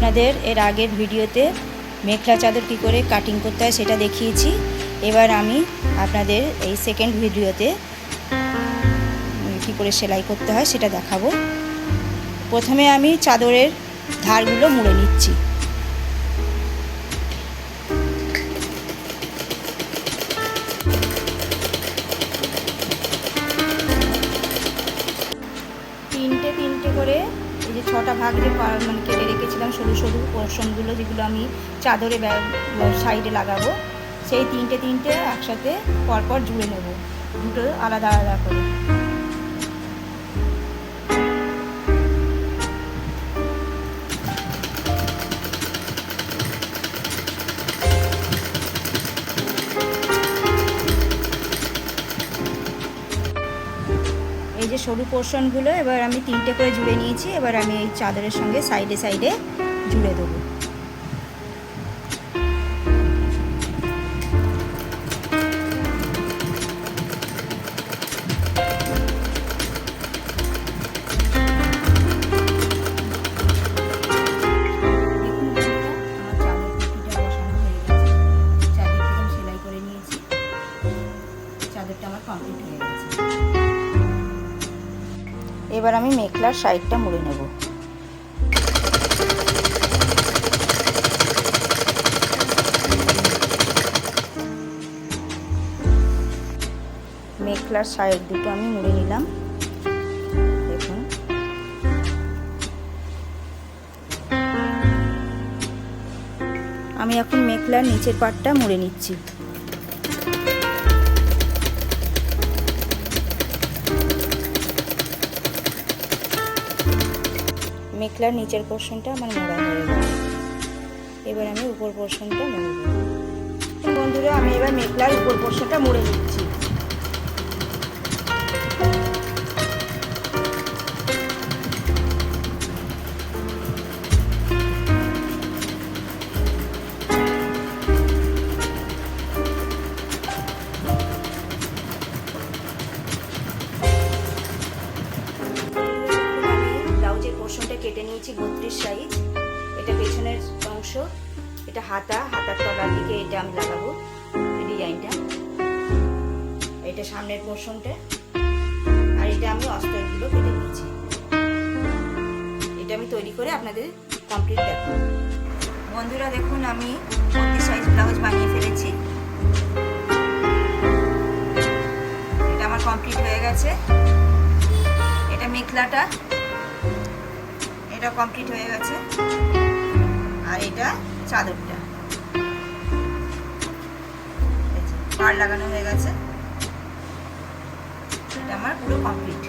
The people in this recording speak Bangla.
আপনাদের এর আগের ভিডিওতে মেখলা চাদর কী করে কাটিং করতে হয় সেটা দেখিয়েছি। এবার আমি আপনাদের এই সেকেন্ড ভিডিওতে কী করে সেলাই করতে হয় সেটা দেখাবো। প্রথমে আমি চাদরের ধারগুলো মুড়ে নিচ্ছি। তিনটে করে এই যে 6টা ভাগ যে মানে কেটে রেখেছিলাম সরু সরু পোর্শনগুলো, যেগুলো আমি চাদরে সাইডে লাগাবো, সেই তিনটে একসাথে পরপর জুড়ে নেব, দুটো আলাদা আলাদা করে। এই যে সরু পোর্শনগুলো এবার আমি 3টে করে জুড়ে নিয়েছি। এবার আমি এই চাদরের সঙ্গে সাইডে সাইডে জুড়ে দেবো। এবার আমি মেখলার সাইডটা মুড়ে নেব। মেখলার সাইড দুটো আমি মুড়ে নিলাম। দেখুন আমি এখন মেখলার নিচের পাটটা মুড়ে নিচ্ছি। মেখলার নিচের পোর্শনটা আমার মোড়া হয়ে গেল। এবার আমি উপর পোর্শনটা মুড়ে দেব। বন্ধুরা আমি এবার মেখলার উপর পোর্শনটা মুড়ে নিচ্ছি। পোর্শনটা কেটে নিয়েছি 32 সাইজ। এটা পেছনের অংশ, এটা হাতার তলার দিকে এটা আমি লাগাবো ডিজাইনটা। এটা সামনের পোর্শনটা, আর এটা আমি অস্তরগুলো কেটে নিয়েছি। এটা আমি তৈরি করে আপনাদের কমপ্লিট দেখাবো। বন্ধুরা দেখুন আমি 32 সাইজ ব্লাউজ বানিয়ে ফেলেছি। এটা আমার কমপ্লিট হয়ে গেছে। এটা মেখলাটা এটা কমপ্লিট হয়ে গেছে, আর এটা চাদরটা পাড় লাগানো হয়ে গেছে। এটা আমার পুরো কমপ্লিট।